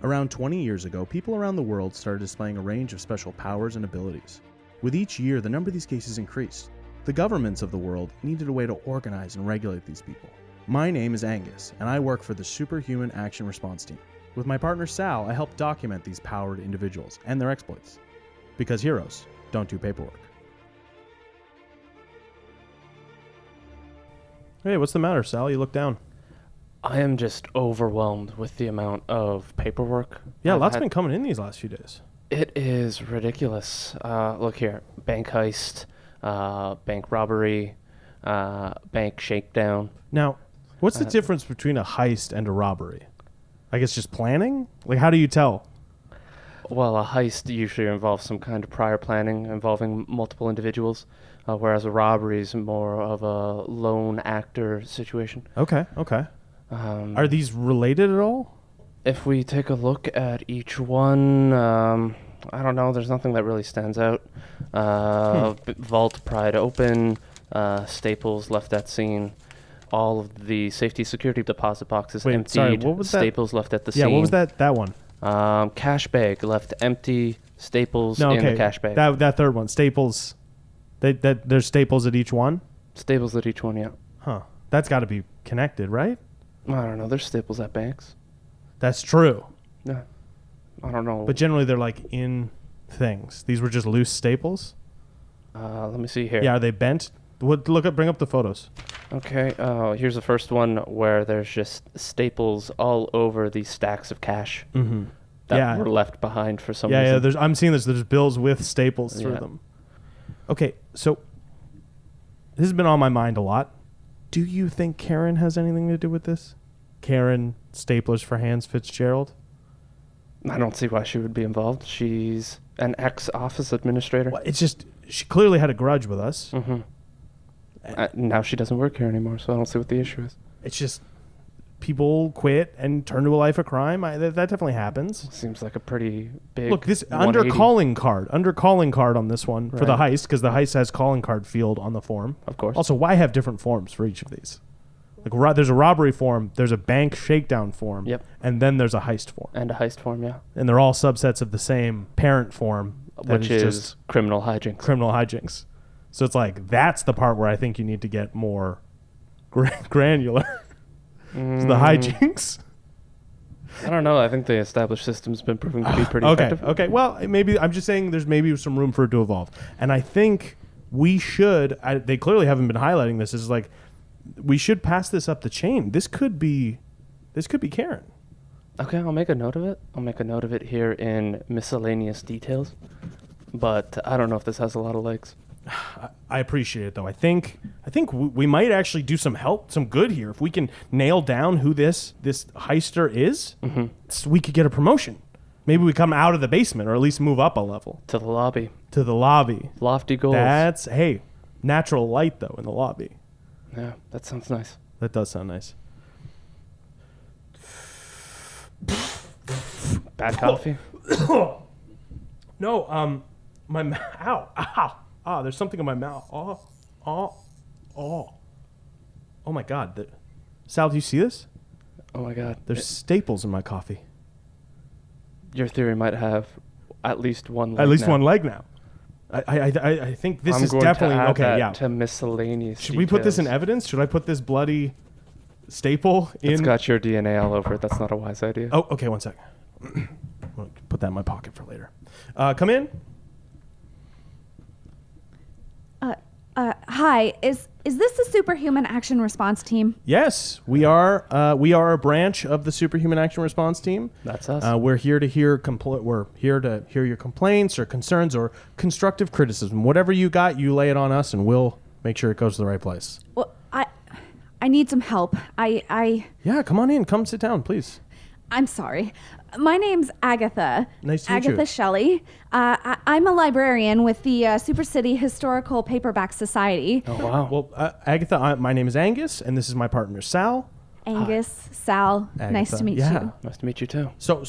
Around 20 years ago, people around the world started displaying a range of special powers and abilities. With each year, the number of these cases increased. The governments of the world needed a way to organize and regulate these people. My name is Angus, and I work for the Superhuman Action Response Team. With my partner Sal, I help document these powered individuals and their exploits. Because heroes don't do paperwork. Hey, what's the matter, Sal? You look down. I am just overwhelmed with the amount of paperwork. Yeah, lots been coming in these last few days. It is ridiculous. Look here. Bank heist, bank robbery, bank shakedown. Now, what's the difference between a heist and a robbery? I guess just planning? Like, how do you tell? Well, a heist usually involves some kind of prior planning involving multiple individuals, whereas a robbery is more of a lone actor situation. Okay. Are these related at all? If we take a look at each one, I don't know, there's nothing that really stands out. Vault pried open, staples left at scene, all of the safety security deposit boxes emptied. Sorry, what was that? Staples left at the scene. Yeah, what was that one? Cash bag left empty, staples in the cash bag. That third one, staples. There's staples at each one? Staples at each one, yeah. Huh. That's got to be connected, right? I don't know, there's staples at banks. That's true. Yeah. I don't know. But generally they're like in things. These were just loose staples? Let me see here. Yeah, are they bent? Bring up the photos. Okay, here's the first one where there's just staples all over these stacks of cash that were left behind for some reason. Yeah, I'm seeing this. There's bills with staples through them. Okay, so this has been on my mind a lot. Do you think Karen has anything to do with this? Karen, Staplers for Hands Fitzgerald? I don't see why she would be involved. She's an ex-office administrator. Well, it's just, she clearly had a grudge with us. Now she doesn't work here anymore, so I don't see what the issue is. It's just people quit and turn to a life of crime. That definitely happens. Seems like a pretty big. Look, this under calling card on this one for the heist, because the heist has calling card field on the form. Of course. Also, why have different forms for each of these? Like, there's a robbery form, there's a bank shakedown form, and then there's a heist form. And a heist form, yeah. And they're all subsets of the same parent form, which is criminal hijinks. Criminal hijinks. So it's like, that's the part where I think you need to get more granular. The hijinks. I don't know. I think the established system's been proving to be pretty effective. Okay. Well, maybe I'm just saying there's maybe some room for it to evolve. And I think we should, they clearly haven't been highlighting this, is like, we should pass this up the chain. This could be Karen. Okay, I'll make a note of it. I'll make a note of it here in miscellaneous details. But I don't know if this has a lot of legs. I appreciate it, though. I think we might actually do some good here. If we can nail down who this heister is, we could get a promotion. Maybe we come out of the basement, or at least move up a level. To the lobby. Lofty goals. Natural light, though, in the lobby. Yeah, that sounds nice. That does sound nice. Bad coffee? No, my mouth. Ow. There's something in my mouth. Oh my God. Sal, do you see this? Oh my God. There's staples in my coffee. Your theory might have at least one leg one leg now. I think this is definitely okay. Yeah. To miscellaneous. Should we put this in evidence? Should I put this bloody staple in? It's got your DNA all over it. That's not a wise idea. Oh, okay. 1 second. I'll put that in my pocket for later. Come in. Hi. Is this the Superhuman Action Response Team? Yes, we are. We are a branch of the Superhuman Action Response Team. That's us. We're here to hear your complaints or concerns or constructive criticism. Whatever you got, you lay it on us, and we'll make sure it goes to the right place. Well, I need some help. Yeah, come on in. Come sit down, please. I'm sorry. My name's Agatha. Nice to meet you. Agatha Shelley. I'm a librarian with the SuperCity Historical Paperback Society. Oh, wow. Well, Agatha, my name is Angus, and this is my partner, Sal. Angus, Sal, Agatha. nice to meet you. Nice to meet you, too. So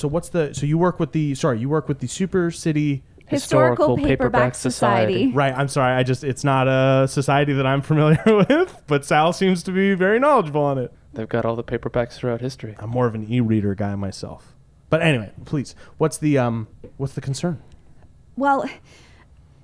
you work with the SuperCity Historical Paperback Society. Right, I'm sorry. It's not a society that I'm familiar with, but Sal seems to be very knowledgeable on it. They've got all the paperbacks throughout history. I'm more of an e-reader guy myself. But anyway, please, what's the concern? Well,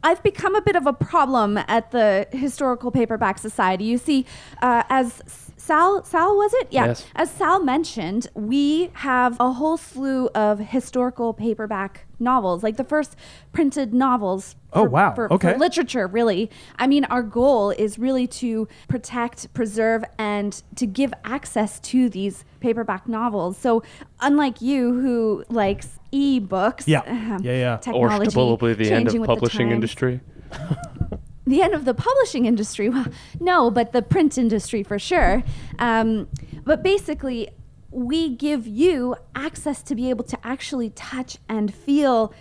I've become a bit of a problem at the Historical Paperback Society. You see, as Sal was it? Yeah. Yes. As Sal mentioned, we have a whole slew of historical paperback novels, like the first printed novels. Oh, wow. For Okay. literature, really. I mean, our goal is really to protect, preserve, and to give access to these paperback novels. So, unlike you, who likes e-books, Yeah. Or technology, probably the end changing of with the publishing times. industry. The end of the publishing industry? Well, no, but the print industry for sure. But basically, we give you access to be able to actually touch and feel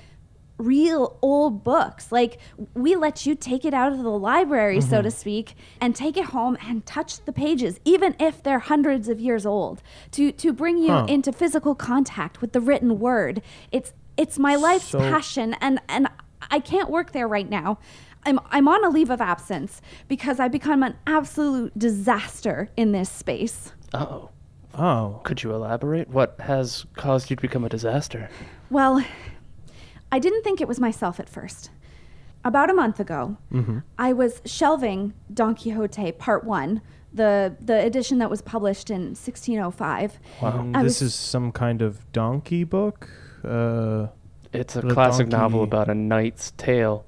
real old books. Like, we let you take it out of the library, so to speak, and take it home and touch the pages, even if they're hundreds of years old, to bring you into physical contact with the written word. It's my life's passion, and I can't work there right now. I'm on a leave of absence because I've become an absolute disaster in this space. Oh. Oh. Could you elaborate? What has caused you to become a disaster? Well, I didn't think it was myself at first. About a month ago, I was shelving Don Quixote Part 1, the edition that was published in 1605. Wow. This is some kind of donkey book? It's a The classic donkey- novel about a knight's tale.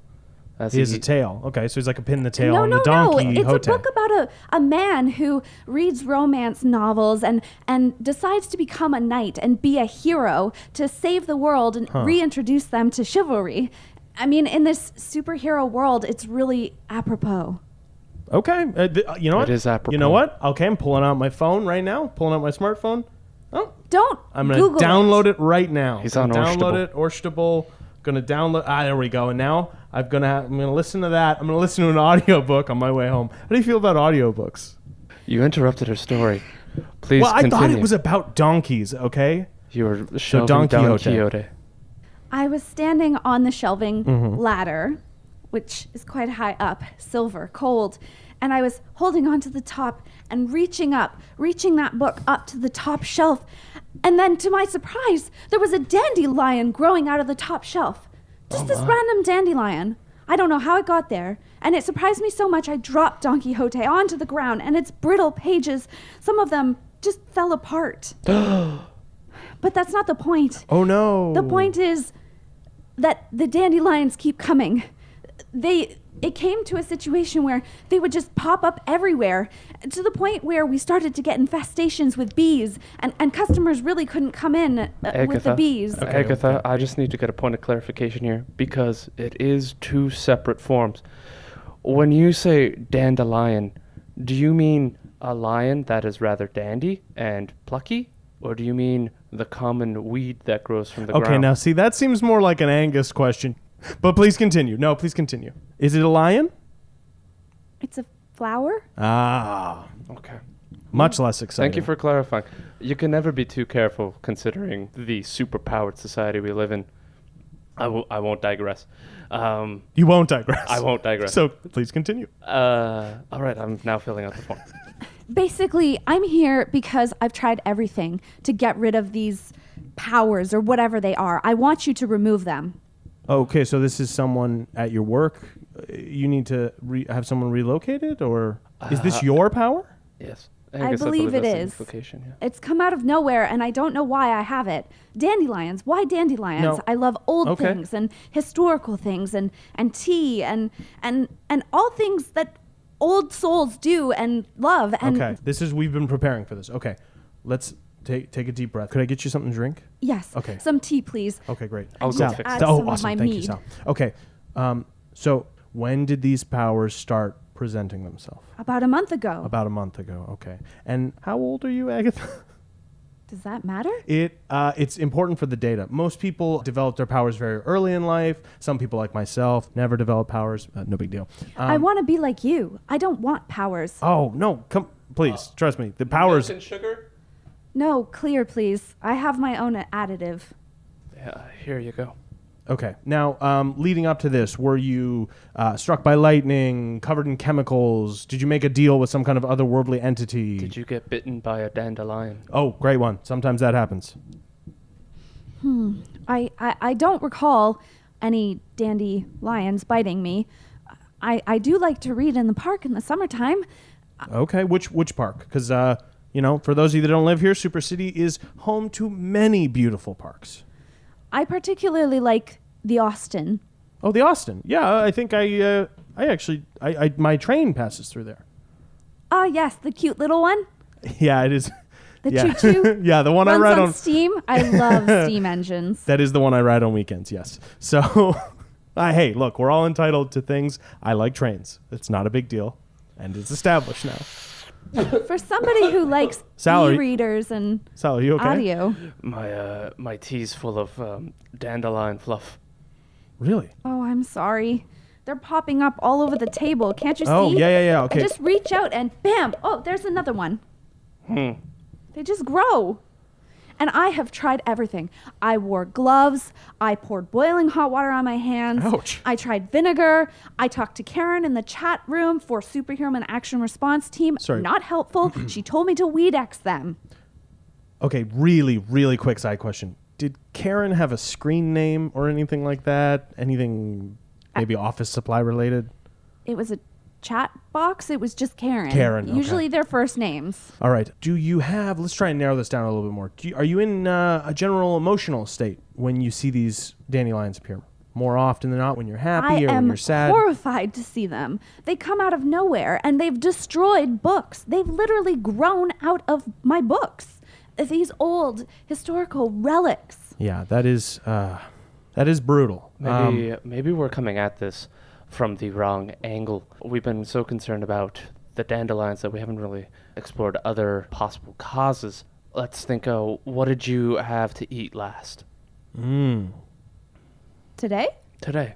He has a tail. Okay, so he's like a pin in the tail No, on no, the donkey. no. It's Hote. a book about a man who reads romance novels and decides to become a knight and be a hero to save the world and reintroduce them to chivalry. I mean, in this superhero world, it's really apropos. Okay, you know what? It is apropos. You know what? Okay, I'm pulling out my phone right now. Pulling out my smartphone. Oh, Don't I'm gonna Google download it right now. He's Gonna on download Orstable. it. Orstable. Gonna download. There we go. And now I'm gonna listen to that. I'm gonna listen to an audiobook on my way home. How do you feel about audiobooks? You interrupted her story. Please Well, I continue. thought it was about donkeys. Okay. You were shelving Don Don Quixote. Quixote. I was standing on the shelving ladder, which is quite high up, silver, cold, and I was holding onto the top and reaching that book up to the top shelf. And then, to my surprise, there was a dandelion growing out of the top shelf. Just this random dandelion. I don't know how it got there. And it surprised me so much I dropped Don Quixote onto the ground, and its brittle pages, some of them just fell apart. But that's not the point. Oh no. The point is that the dandelions keep coming. It came to a situation where they would just pop up everywhere, to the point where we started to get infestations with bees, and customers really couldn't come in with the bees. Okay. Agatha, I just need to get a point of clarification here because it is two separate forms. When you say dandelion, do you mean a lion that is rather dandy and plucky? Or do you mean the common weed that grows from the ground? Okay, now see, that seems more like an Angus question. But please continue. No, please continue. Is it a lion? It's a flower? Ah, Okay. much less exciting. Thank you for clarifying. You can never be too careful considering the superpowered society we live in. I won't digress. You won't digress. I won't digress. So please continue. All right, I'm now filling out the form. Basically, I'm here because I've tried everything to get rid of these powers or whatever they are. I want you to remove them. Okay, so this is someone at your work. You need to have someone relocated, or is this your power? Yes. I believe it that's the is. implication, yeah. It's come out of nowhere, and I don't know why I have it. Dandelions. Why dandelions? No. I love old Okay. things and historical things and tea and all things that old souls do and love. And Okay, we've been preparing for this. Okay, let's take a deep breath. Could I get you something to drink? yes, Okay. some tea, please. Okay, great. I'll go Just fix add it. some of awesome. my Thank you, mead. Sal. Okay, so when did these powers start presenting themselves? About a month ago. About a month ago. Okay. And how old are you, Agatha? Does that matter? It's important for the data. Most people develop their powers very early in life. Some people, like myself, never develop powers. No big deal. I want to be like you. I don't want powers. Oh no! Come, please, trust me. The powers. Milk and sugar? No, clear, please. I have my own additive. Yeah, here you go. Okay. Now, leading up to this, were you struck by lightning, covered in chemicals? Did you make a deal with some kind of otherworldly entity? Did you get bitten by a dandelion? Oh, great one. Sometimes that happens. I don't recall any dandelions biting me. I do like to read in the park in the summertime. Okay, which park? Because, for those of you that don't live here, SuperCity is home to many beautiful parks. I particularly like the Austin. Oh, the Austin. Yeah, I think I my train passes through there. Yes, the cute little one. Yeah, it is. The yeah. choo-choo. Yeah, the one runs I ride on steam. I love steam engines. That is the one I ride on weekends, yes. So, hey, look, we're all entitled to things. I like trains. It's not a big deal, and it's established now. For somebody who likes e-readers and Sal, are you okay? audio. My tea's full of dandelion fluff. Really? Oh, I'm sorry. They're popping up all over the table. Can't you see? Oh, yeah, okay. I just reach out and bam! Oh, there's another one. They just grow. And I have tried everything. I wore gloves. I poured boiling hot water on my hands. Ouch. I tried vinegar. I talked to Karen in the chat room for Superhuman Action Response Team. Sorry. Not helpful. She told me to Weedex them. Okay, really, really quick side question. Did Karen have a screen name or anything like that? Anything maybe office supply related? It was a chat box. It was just Karen. Karen, okay. Usually their first names. All right. Do you have, let's try and narrow this down a little bit more. Are you in a general emotional state when you see these dandelions appear? More often than not when you're happy or when you're sad? I am horrified to see them. They come out of nowhere and they've destroyed books. They've literally grown out of my books. These old historical relics. Yeah, that is brutal. Maybe we're coming at this from the wrong angle. We've been so concerned about the dandelions that we haven't really explored other possible causes. Let's think, what did you have to eat last? Today? Today.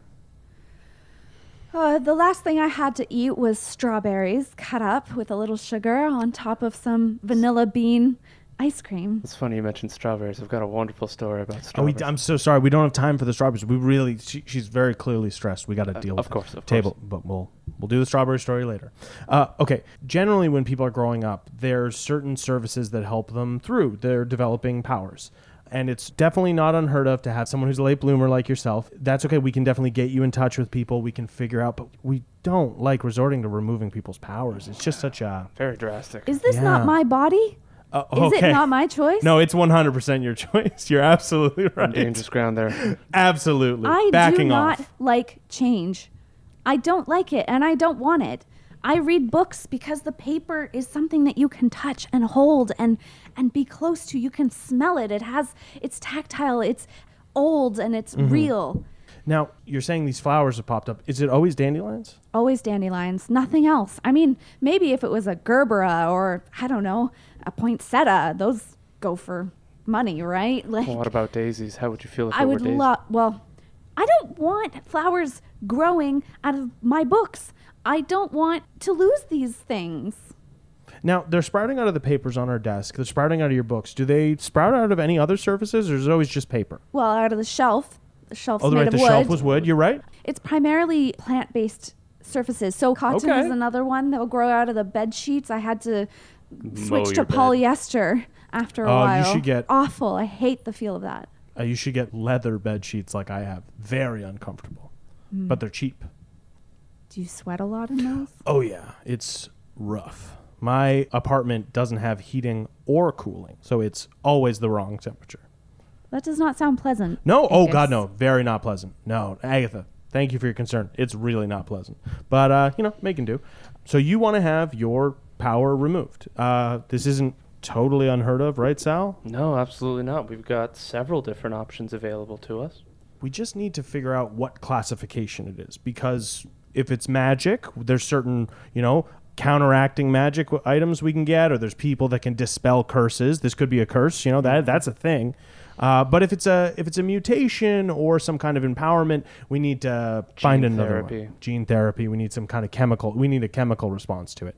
The last thing I had to eat was strawberries cut up with a little sugar on top of some vanilla bean ice cream. It's funny you mentioned strawberries. I've got a wonderful story about strawberries. I'm so sorry. We don't have time for the strawberries. We really, she's very clearly stressed. We got to deal with of course. table, but we'll do the strawberry story later. Okay. Generally, when people are growing up, there's certain services that help them through their developing powers. And it's definitely not unheard of to have someone who's a late bloomer like yourself. That's okay. We can definitely get you in touch with people. We can figure out, but we don't like resorting to removing people's powers. It's just such a... Very drastic. Is this not my body? Is it not my choice? No, it's 100% your choice. You're absolutely right. On dangerous ground there. Absolutely. I Backing do not off. like change. I don't like it, and I don't want it. I read books because the paper is something that you can touch and hold and be close to. You can smell it. It's tactile. It's old and it's real. Now, you're saying these flowers have popped up. Is it always dandelions? Always dandelions. Nothing else. I mean, maybe if it was a gerbera or, I don't know, a poinsettia, those go for money, right? Like, Well, what about daisies? How would you feel if I it would were daisies? well, I don't want flowers growing out of my books. I don't want to lose these things. Now, they're sprouting out of the papers on our desk. They're sprouting out of your books. Do they sprout out of any other surfaces, or is it always just paper? Well, out of the shelf. The shelf's Oh, made right, of the wood. shelf was wood. You're right. It's primarily plant-based surfaces. So cotton Okay. is another one that will grow out of the bed sheets. I had to switch to your bed. polyester after a Oh, you while. should get- Awful. I hate the feel of that. You should get leather bed sheets like I have. Very uncomfortable, but they're cheap. Do you sweat a lot in those? Oh, yeah. It's rough. My apartment doesn't have heating or cooling, so it's always the wrong temperature. That does not sound pleasant. No. Oh, Angus. God, no. Very not pleasant. No. Agatha, thank you for your concern. It's really not pleasant. But, make and do. So you want to have your power removed. This isn't totally unheard of, right, Sal? No, absolutely not. We've got several different options available to us. We just need to figure out what classification it is, because if it's magic, there's certain, counteracting magic items we can get, or there's people that can dispel curses. This could be a curse, that's a thing. But if it's a mutation or some kind of empowerment, we need to find another one. Gene therapy. We need some kind of chemical. We need a chemical response to it.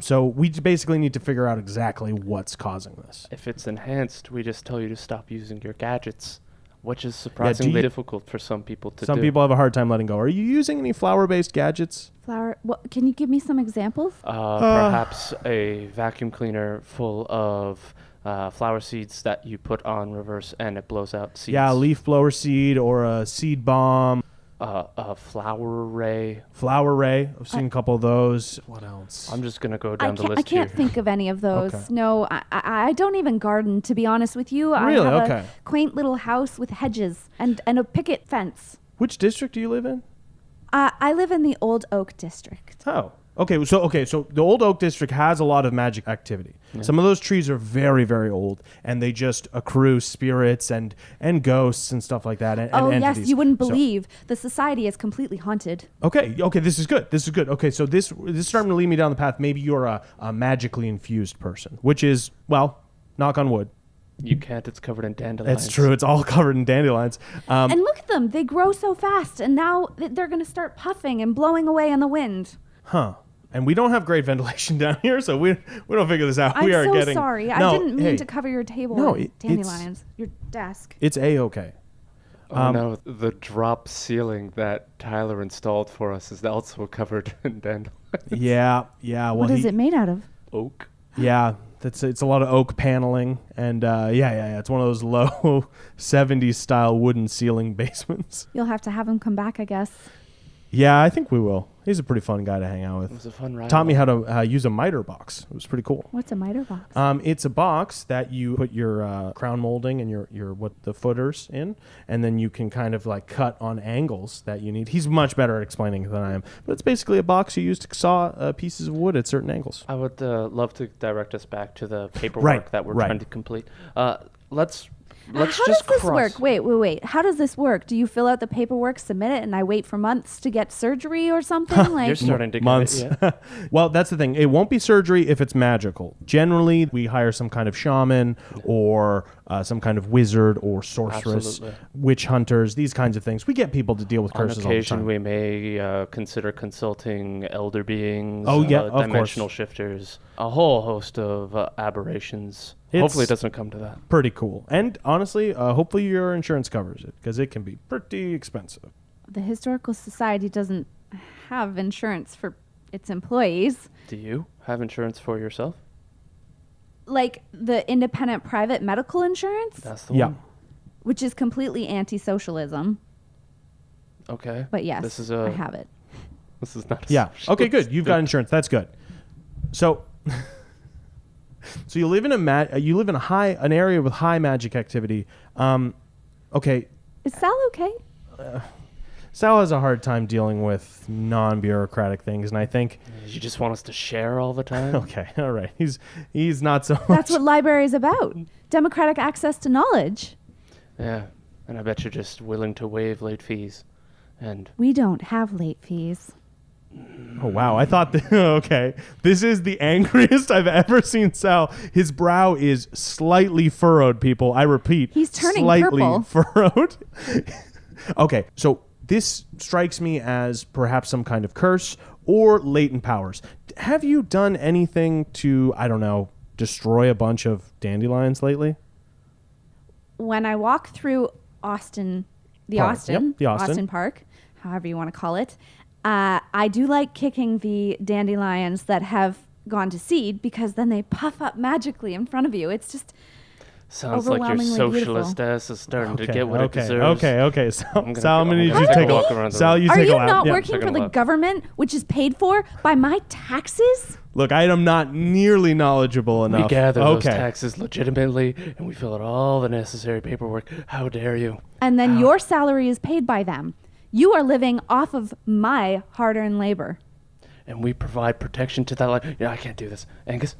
So we basically need to figure out exactly what's causing this. If it's enhanced, we just tell you to stop using your gadgets which is surprisingly you- difficult for some people to do. Some people have a hard time letting go. Are you using any flower-based gadgets? Flower. What, can you give me some examples? Perhaps a vacuum cleaner full of flower seeds that you put on reverse and it blows out seeds. Yeah, a leaf blower seed or a seed bomb. A flower ray. Flower ray. I've seen a couple of those. What else? I'm just going to go down the list I can't here. think of any of those. Okay. No, I don't even garden, to be honest with you. Really? I have Okay. a quaint little house with hedges and a picket fence. Which district do you live in? I live in the Old Oak District. Oh. Okay, so the Old Oak District has a lot of magic activity. Yeah. Some of those trees are very, very old, and they just accrue spirits and ghosts and stuff like that. And Yes, entities. you wouldn't believe. The society is completely haunted. Okay, this is good. Okay, so this is starting to lead me down the path. Maybe you're a magically infused person, which is, well, knock on wood. You can't. It's covered in dandelions. That's true. It's all covered in dandelions. And look at them. They grow so fast, and now they're going to start puffing and blowing away in the wind. Huh. And we don't have great ventilation down here, so we don't figure this out. I'm we are so getting, sorry. No, I didn't mean hey, to cover your table no, with dandelions. Your desk. It's A-okay. Oh no, the drop ceiling that Tyler installed for us is also covered in dandelions. Yeah. Well, What is it made out of? Oak. Yeah, it's a lot of oak paneling, and yeah. It's one of those low 70s style wooden ceiling basements. You'll have to have him come back, I guess. Yeah, I think we will. He's a pretty fun guy to hang out It with. was a fun ride. Taught me how to use a miter box. It was pretty cool. What's a miter box? It's a box that you put your crown molding and your what the footers in, and then you can kind of like cut on angles that you need. He's much better at explaining it than I am, but it's basically a box you use to saw pieces of wood at certain angles. I would love to direct us back to the paperwork that we're trying to complete. Let's How just does this cross. work? Wait. How does this work? Do you fill out the paperwork, submit it, and I wait for months to get surgery or something? You're starting to get months. it, yeah. Well, that's the thing. It won't be surgery if it's magical. Generally, we hire some kind of shaman or some kind of wizard or sorceress, Absolutely. witch hunters, these kinds of things. We get people to deal with On curses all the occasion, time. we may consider consulting elder beings, Oh, yeah, of dimensional course. shifters, a whole host of aberrations. It's Hopefully it doesn't come to that. Pretty cool. And honestly, hopefully your insurance covers it because it can be pretty expensive. The Historical Society doesn't have insurance for its employees. Do you have insurance for yourself? Like the independent private medical insurance, That's the Yeah. one. which is completely anti-socialism. Okay. But yes, This is I have it. This is not. Yeah. Okay, good. You've got insurance. That's good. So so you live in an area with high magic activity. Okay, Is Sal okay? Sal has a hard time dealing with non-bureaucratic things, and I think You just want us to share all the time? okay, all right. He's not so much. That's what library is about. Democratic access to knowledge. Yeah. And I bet you're just willing to waive late fees. And We don't have late fees. Oh wow! I thought okay. This is the angriest I've ever seen Sal. His brow is slightly furrowed. People, I repeat, He's turning slightly purple. furrowed. Okay, so this strikes me as perhaps some kind of curse or latent powers. Have you done anything to, I don't know, destroy a bunch of dandelions lately? When I walk through Austin, Park. Yep, the Austin Park, however you want to call it, I do like kicking the dandelions that have gone to seed because then they puff up magically in front of you. It's just sounds like your overwhelmingly socialist ass is starting to get what it deserves. Okay. Sal, I'm gonna need you to take take a a walk around the Sal, room. you Are take a you lap. not Yeah. working Take for a the lap. government, which is paid for by my taxes? Look, I am not nearly knowledgeable enough. We gather those okay. taxes legitimately, and we fill out all the necessary paperwork. How dare you? And then your salary is paid by them. You are living off of my hard-earned labor. And we provide protection to that life. Yeah, I can't do this. Angus,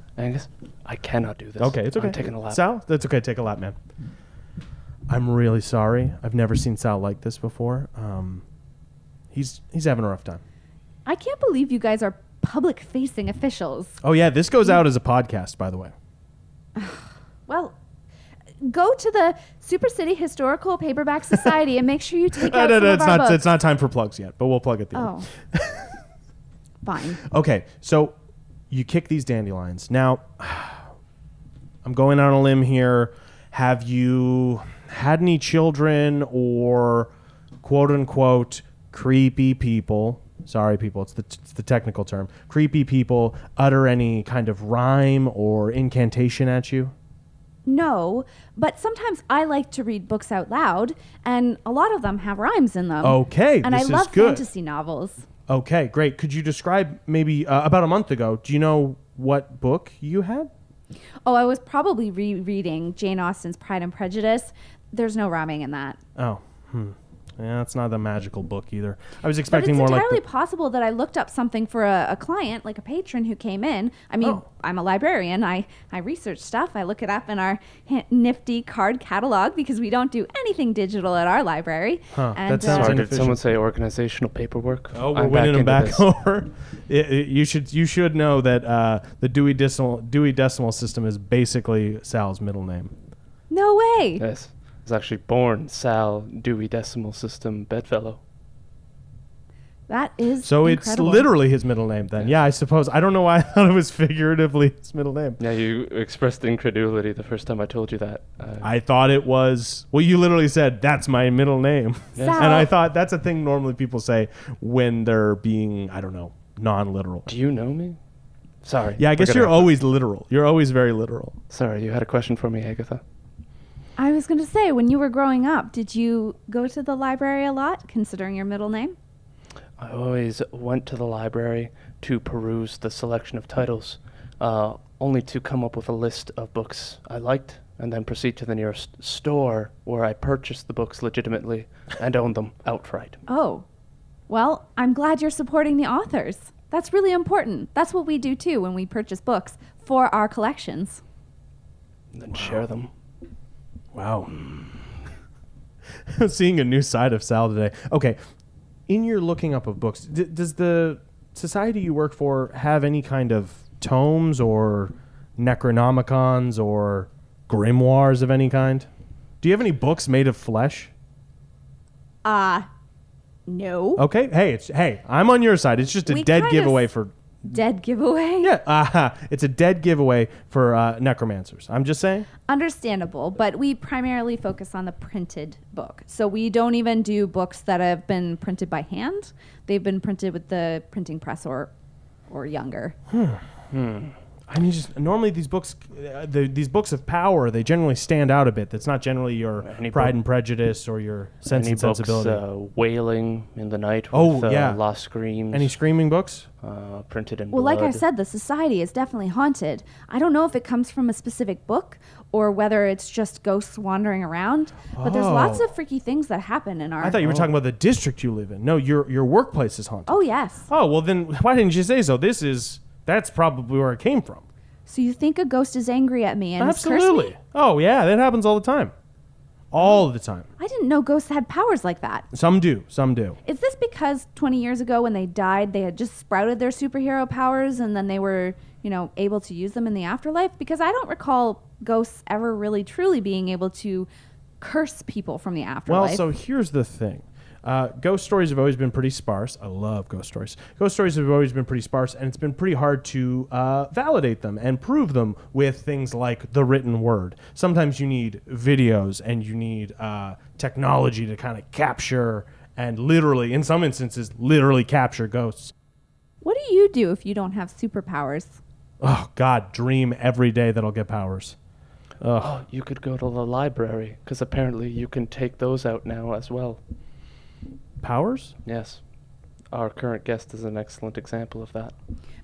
I cannot do this. Okay, it's okay. I'm taking a lap. Sal, that's okay. Take a lap, man. I'm really sorry. I've never seen Sal like this before. He's having a rough time. I can't believe you guys are public-facing officials. Oh yeah, this goes out as a podcast, by the way. Well, go to the SuperCity Historical Paperback Society and make sure you take out some it's of our not. books. It's not time for plugs yet, but we'll plug at the end. Oh. Fine. Okay, so you kick these dandelions. Now, I'm going on a limb here. Have you had any children or quote unquote creepy people? Sorry, people, it's the technical term. Creepy people utter any kind of rhyme or incantation at you? No, but sometimes I like to read books out loud, and a lot of them have rhymes in them. Okay, and this I is love good. fantasy novels. Okay, great. Could you describe maybe about a month ago, do you know what book you had? Oh, I was probably rereading Jane Austen's Pride and Prejudice. There's no rhyming in that. Oh, yeah, it's not a magical book either. I was But expecting it's more entirely like possible that I looked up something for a client, like a patron who came in. I mean, I'm a librarian. I research stuff. I look it up in our nifty card catalog because we don't do anything digital at our library. That sounds Sorry, did inefficient. someone say organizational paperwork? Oh, we're I'm winning them into back this. over. You should know that the Dewey Decimal System is basically Sal's middle name. No way. Yes. I was actually born Sal Dewey Decimal System Bedfellow. That is So incredible. it's literally his middle name then. Yeah, I suppose. I don't know why I thought it was figuratively his middle name. Yeah, you expressed incredulity the first time I told you that. I thought it was, well, you literally said, that's my middle name. Yes. Sal, And I thought that's a thing normally people say when they're being, I don't know, non-literal. Do you know me? Sorry. Yeah, I guess we're you're gonna- always literal. You're always very literal. Sorry, you had a question for me, Agatha. I was going to say, when you were growing up, did you go to the library a lot, considering your middle name? I always went to the library to peruse the selection of titles, only to come up with a list of books I liked, and then proceed to the nearest store where I purchased the books legitimately and owned them outright. Oh, well, I'm glad you're supporting the authors. That's really important. That's what we do too when we purchase books for our collections. And then share them. Wow. Seeing a new side of Sal today. Okay. In your looking up of books, does the society you work for have any kind of tomes or Necronomicons or grimoires of any kind? Do you have any books made of flesh? No. Okay. Hey, I'm on your side. It's just a We dead kind giveaway of for Dead giveaway? yeah. It's a dead giveaway for necromancers. I'm just saying. Understandable, but we primarily focus on the printed book. So we don't even do books that have been printed by hand. They've been printed with the printing press or younger. I mean, just normally these books, these books of power, they generally stand out a bit. That's not generally your Pride and Prejudice or your Sense Any and Sensibility. books, Wailing in the Night Oh, with yeah. Lost Screams. Any screaming books? Printed in Well, blood. like I said, the society is definitely haunted. I don't know if it comes from a specific book or whether it's just ghosts wandering around, but there's lots Oh. of freaky things that happen in our... I thought you were talking about the district you live in. No, your workplace is haunted. Oh, yes. Oh, well then, why didn't you say so? That's probably where it came from. So you think a ghost is angry at me and has cursed Absolutely. me? Oh yeah, that happens all the time. All the time. I didn't know ghosts had powers like that. Some do. Some do. Is this because 20 years ago when they died, they had just sprouted their superhero powers and then they were, able to use them in the afterlife? Because I don't recall ghosts ever really truly being able to curse people from the afterlife. Well, so here's the thing. Ghost stories have always been pretty sparse. I love ghost stories. Ghost stories have always been pretty sparse, and it's been pretty hard to validate them and prove them with things like the written word. Sometimes you need videos and you need technology to kind of capture and literally, in some instances, literally capture ghosts. What do you do if you don't have superpowers? Oh, God, dream every day that I'll get powers. Oh, you could go to the library, because apparently you can take those out now as well. Powers? Yes. Our current guest is an excellent example of that.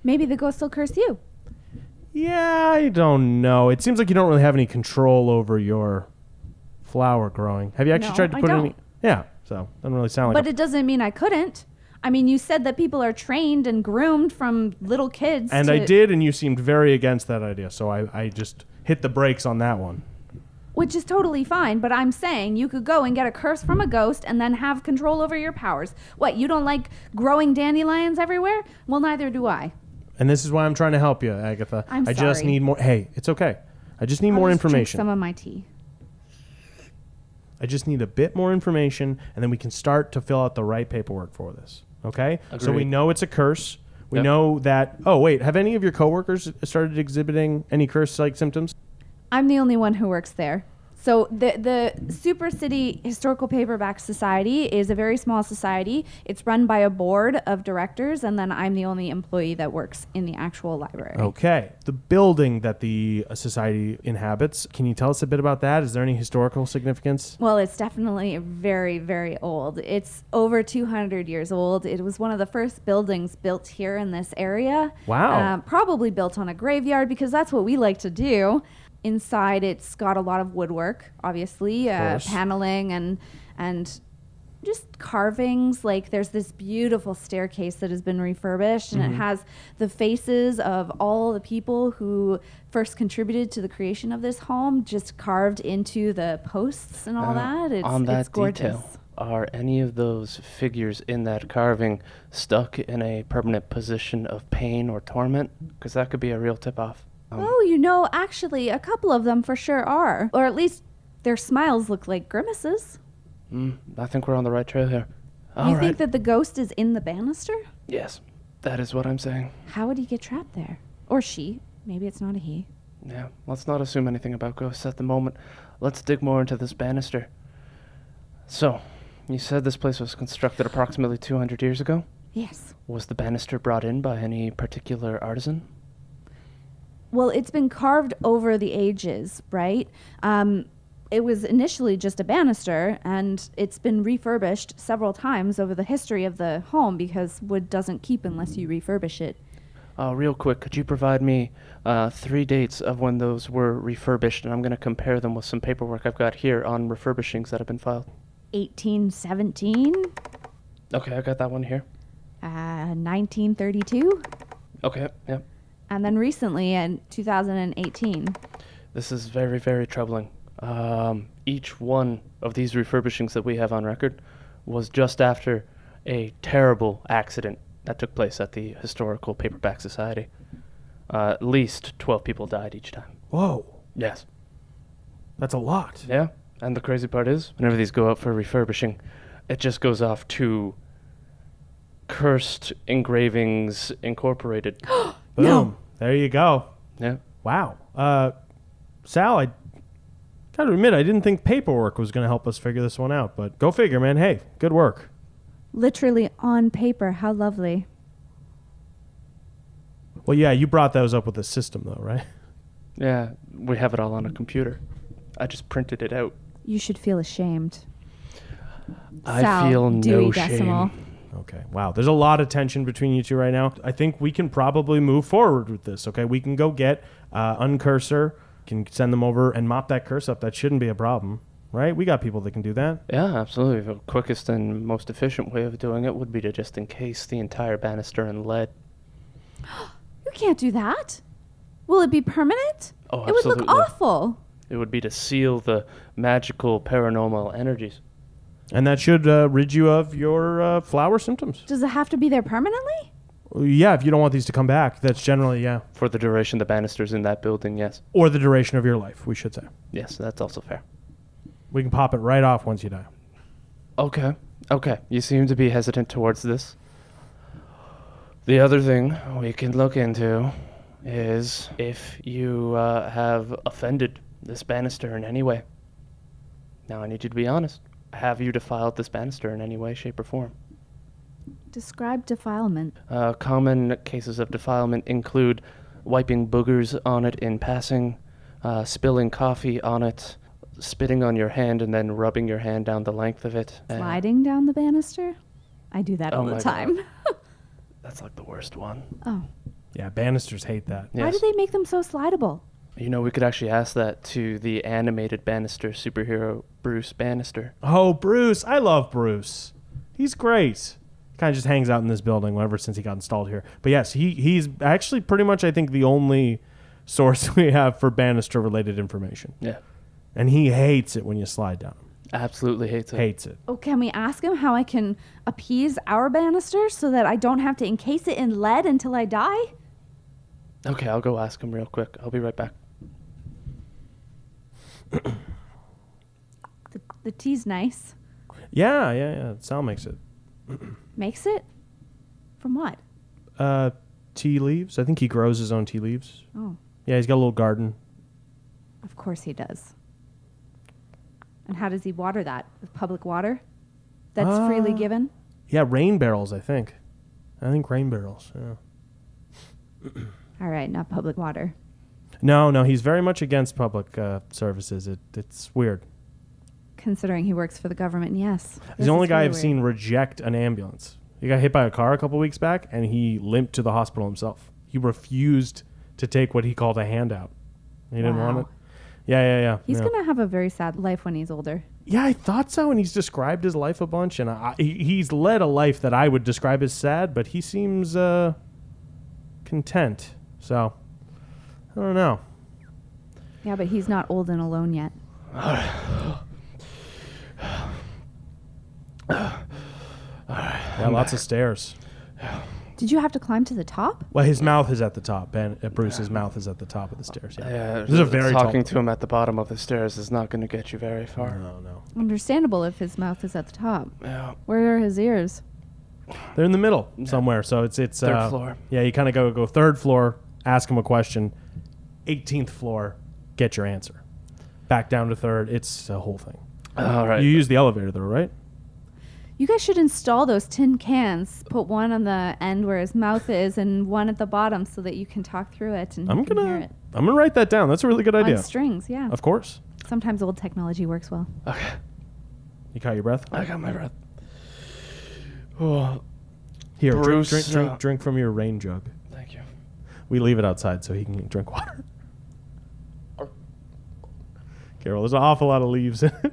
Maybe the ghost will curse you. Yeah, I don't know. It seems like you don't really have any control over your flower growing. Have you actually No, tried to I put don't. any? Yeah, so doesn't really sound like. But it doesn't mean I couldn't. I mean, you said that people are trained and groomed from little kids. And to, I did, and you seemed very against that idea. So I just hit the brakes on that one. Which is totally fine, but I'm saying you could go and get a curse from a ghost and then have control over your powers. What, you don't like growing dandelions everywhere? Well, neither do I. And this is why I'm trying to help you, Agatha. I'm I just sorry. need more. Hey, it's okay. I just need I'll more just drink information. some of my tea. I just need a bit more information, and then we can start to fill out the right paperwork for this. Okay? So we Agreed. know it's a curse. We Yep. know that. Oh, wait. Have any of your coworkers started exhibiting any curse-like symptoms? I'm the only one who works there. So the SuperCity Historical Paperback Society is a very small society. It's run by a board of directors, and then I'm the only employee that works in the actual library. Okay. The building that the society inhabits, can you tell us a bit about that? Is there any historical significance? Well, it's definitely very, very old. It's over 200 years old. It was one of the first buildings built here in this area. Wow. Probably built on a graveyard because that's what we like to do. Inside, it's got a lot of woodwork, obviously, paneling and just carvings. Like there's this beautiful staircase that has been refurbished, and it has the faces of all the people who first contributed to the creation of this home just carved into the posts and all that. It's gorgeous. Detail, are any of those figures in that carving stuck in a permanent position of pain or torment? Because that could be a real tip-off. Actually, a couple of them for sure are. Or at least their smiles look like grimaces. I think we're on the right trail here. You think that the ghost is in the banister? Yes, that is what I'm saying. How would he get trapped there? Or she. Maybe it's not a he. Yeah, let's not assume anything about ghosts at the moment. Let's dig more into this banister. So, you said this place was constructed approximately 200 years ago? Yes. Was the banister brought in by any particular artisan? Well, it's been carved over the ages, right? It was initially just a banister, and it's been refurbished several times over the history of the home because wood doesn't keep unless you refurbish it. Real quick, could you provide me 3 dates of when those were refurbished, and I'm going to compare them with some paperwork I've got here on refurbishings that have been filed. 1817. Okay, I got that one here. 1932. Okay, yeah. And then recently in 2018. This is very, very troubling. Each one of these refurbishings that we have on record was just after a terrible accident that took place at the Historical Paperback Society. At least 12 people died each time. Whoa. Yes. That's a lot. Yeah, and the crazy part is, whenever these go up for refurbishing, it just goes off to Cursed Engravings Incorporated. Boom. No. There you go. Yeah. Wow. Sal, I gotta admit, I didn't think paperwork was going to help us figure this one out, but go figure, man. Hey, good work. Literally on paper. How lovely. Well, yeah, you brought those up with the system, though, right? Yeah, we have it all on a computer. I just printed it out. You should feel ashamed. I Sal, feel Dewey no Decimal. shame. Okay. Wow. There's a lot of tension between you two right now. I think we can probably move forward with this, okay? We can go get Uncursor, can send them over and mop that curse up. That shouldn't be a problem, right? We got people that can do that. Yeah, absolutely. The quickest and most efficient way of doing it would be to just encase the entire banister in lead. You can't do that. Will it be permanent? Oh, It would look absolutely. awful. It would be to seal the magical paranormal energies. And that should rid you of your flower symptoms. Does it have to be there permanently? Yeah, if you don't want these to come back, that's generally, yeah. For the duration the banister's in that building, yes. Or the duration of your life, we should say. Yes, that's also fair. We can pop it right off once you die. Okay. You seem to be hesitant towards this. The other thing we can look into is if you have offended this banister in any way. Now, I need you to be honest. Have you defiled this banister in any way, shape, or form? Describe defilement. Common cases of defilement include wiping boogers on it in passing, spilling coffee on it, spitting on your hand and then rubbing your hand down the length of it. Sliding down the banister? I do that all the my time. That's like the worst one. Oh. Yeah, banisters hate that. Why Yes. do they make them so slidable? You know, we could actually ask that to the animated Bannister superhero, Bruce Bannister. Oh, Bruce. I love Bruce. He's great. Kind of just hangs out in this building ever since he got installed here. But yes, he's actually pretty much, I think, the only source we have for Bannister-related information. Yeah. And he hates it when you slide down him. Absolutely hates it. Hates it. Oh, can we ask him how I can appease our banister so that I don't have to encase it in lead until I die? Okay, I'll go ask him real quick. I'll be right back. The tea's nice. Yeah. Sal makes it. Makes it? From what? Tea leaves. I think he grows his own tea leaves. Oh, Yeah, he's got a little garden. of course he does. And how does he water that? With public water? That's freely given? Yeah, rain barrels, I think. I think rain barrels, yeah. All right, not public water. No, he's very much against public services. It's weird. Considering he works for the government, yes. He's the only guy I've seen reject an ambulance. He got hit by a car a couple weeks back, and he limped to the hospital himself. He refused to take what he called a handout. He didn't want it. Yeah. He's going to have a very sad life when he's older. Yeah, I thought so, and he's described his life a bunch, and he's led a life that I would describe as sad, but he seems content. So, I don't know. Yeah, but he's not old and alone yet. Yeah, lots of stairs. Did you have to climb to the top? Well, his mouth is at the top. Bruce's mouth is at the top of the stairs. Yeah, this is a very talking to him at the bottom of the stairs is not going to get you very far. No. Understandable if his mouth is at the top. Yeah. Where are his ears? They're in the middle somewhere. So it's third floor. Yeah, you kind of go third floor, ask him a question, 18th floor, get your answer. Back down to third. It's a whole thing. All right. You use the elevator though, right? You guys should install those tin cans. Put one on the end where his mouth is and one at the bottom so that you can talk through it and you can hear it. I'm gonna write that down. That's a really good idea. On strings, yeah. Of course. Sometimes old technology works well. Okay. You caught your breath? I got my breath. Oh, Here, Bruce, drink from your rain jug. thank you. We leave it outside so he can drink water. Carol, there's an awful lot of leaves in it.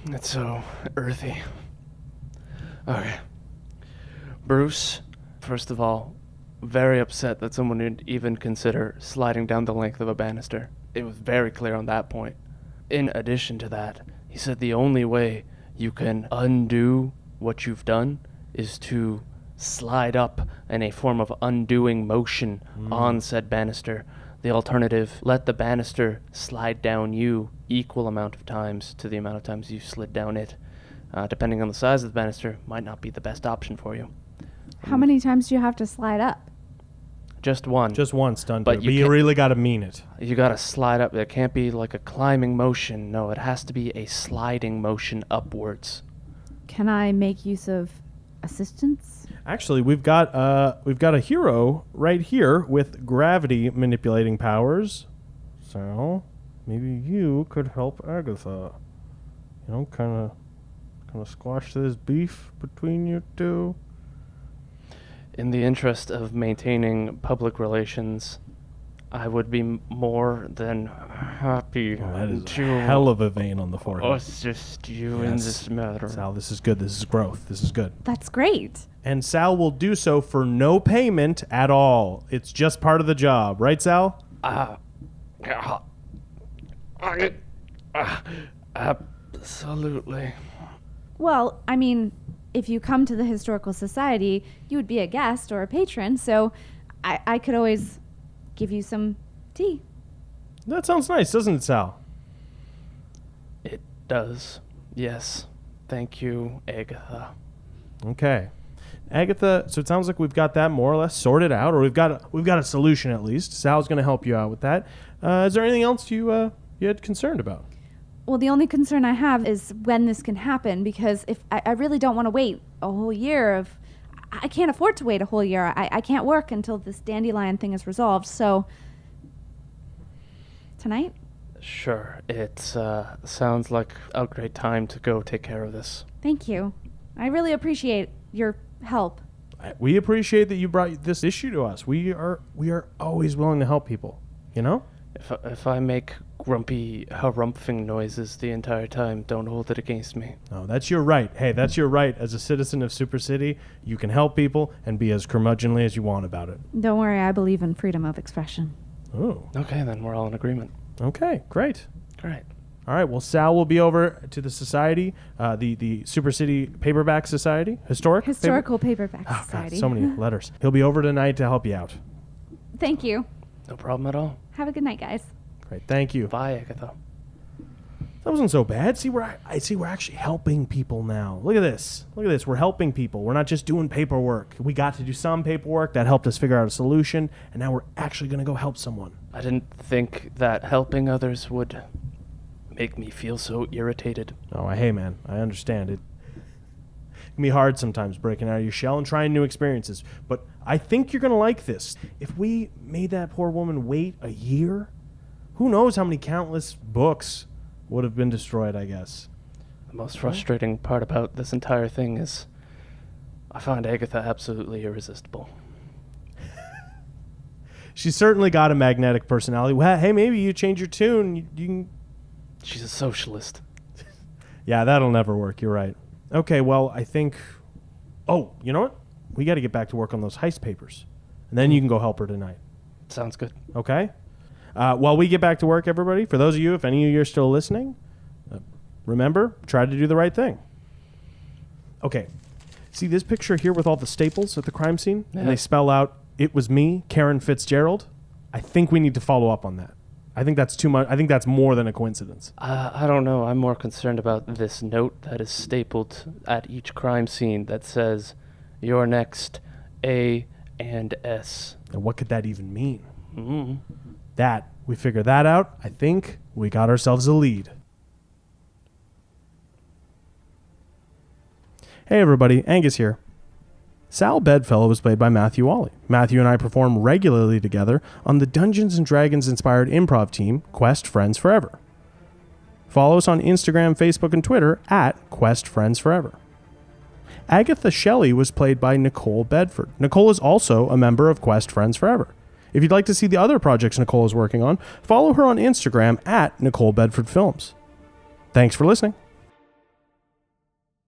It's so earthy. Okay. Bruce, first of all, very upset that someone would even consider sliding down the length of a banister. It was very clear on that point. In addition to that, he said the only way you can undo what you've done is to slide up in a form of undoing motion on said banister. The alternative, let the banister slide down you equal amount of times to the amount of times you slid down it. Depending on the size of the banister, might not be the best option for you. How many times do you have to slide up? Just one. Just once done. But But you you can't- really got to mean it. You gotta slide up. It can't be like a climbing motion. No, it has to be a sliding motion upwards. Can I make use of assistance? Actually, we've got a hero right here with gravity manipulating powers. So maybe you could help Agatha. You know, kind of squash this beef between you two. In the interest of maintaining public relations, I would be more than happy That is to a hell of a vein on the forehead. assist you in Yes. this matter. Sal, this is good. This is growth. This is good. That's great. And Sal will do so for no payment at all. It's just part of the job. Right, Sal? Absolutely. Well, I mean, if you come to the Historical Society, you would be a guest or a patron, so I could always give you some tea. That sounds nice, doesn't it, Sal? It does. Yes. Thank you, Agatha. Okay. Agatha, so it sounds like we've got that more or less sorted out, or we've got a solution at least. Sal's going to help you out with that. Is there anything else you had concerned about? Well, the only concern I have is when this can happen, because if I really don't want to wait a whole year I can't afford to wait a whole year. I can't work until this dandelion thing is resolved, so tonight? Sure. It sounds like a great time to go take care of this. Thank you. I really appreciate your help. We appreciate that you brought this issue to us. We are always willing to help people, you know? If I make grumpy harumphing noises the entire time, don't hold it against me. No, that's your right. Hey, that's your right. As a citizen of SuperCity, you can help people and be as curmudgeonly as you want about it. Don't worry, I believe in freedom of expression. Oh, Okay, then we're all in agreement. okay, great. Great. All right, well, Sal will be over to the society, the SuperCity Paperback Society, Historical Paperback Oh, God, Society. so many letters. He'll be over tonight to help you out. Thank you. No problem at all. Have a good night, guys. Great, thank you. Bye, Agatha. That wasn't so bad. See, we're actually helping people now. Look at this. Look at this. We're helping people. We're not just doing paperwork. We got to do some paperwork that helped us figure out a solution, and now we're actually going to go help someone. I didn't think that helping others would make me feel so irritated. Oh, hey, man, I understand. It can be hard sometimes breaking out of your shell and trying new experiences, but I think you're going to like this. If we made that poor woman wait a year, who knows how many countless books would have been destroyed, I guess. The most frustrating part about this entire thing is I find Agatha absolutely irresistible. She's certainly got a magnetic personality. Well, hey, maybe you change your tune. You can... She's a socialist. Yeah, that'll never work. You're right. Okay, well, I think... Oh, you know what? We got to get back to work on those heist papers. And then you can go help her tonight. Sounds good. Okay? While we get back to work, everybody, for those of you, if any of you are still listening, remember, try to do the right thing. Okay. See this picture here with all the staples at the crime scene? Yeah. And they spell out, "It was me, Karen Fitzgerald." I think we need to follow up on that. I think that's too much. I think that's more than a coincidence. I don't know. I'm more concerned about this note that is stapled at each crime scene that says, "You're next, A and S." And what could that even mean? Mm-hmm. That, we figure that out, I think we got ourselves a lead. Hey everybody, Angus here. Sal Bedfellow was played by Matthew Wally. Matthew and I perform regularly together on the Dungeons & Dragons inspired improv team, Quest Friends Forever. Follow us on Instagram, Facebook, and Twitter at Quest Friends Forever. Agatha Shelley was played by Nicole Bedford. Nicole is also a member of Quest Friends Forever. If you'd like to see the other projects Nicole is working on, follow her on Instagram at Nicole Bedford Films. Thanks for listening.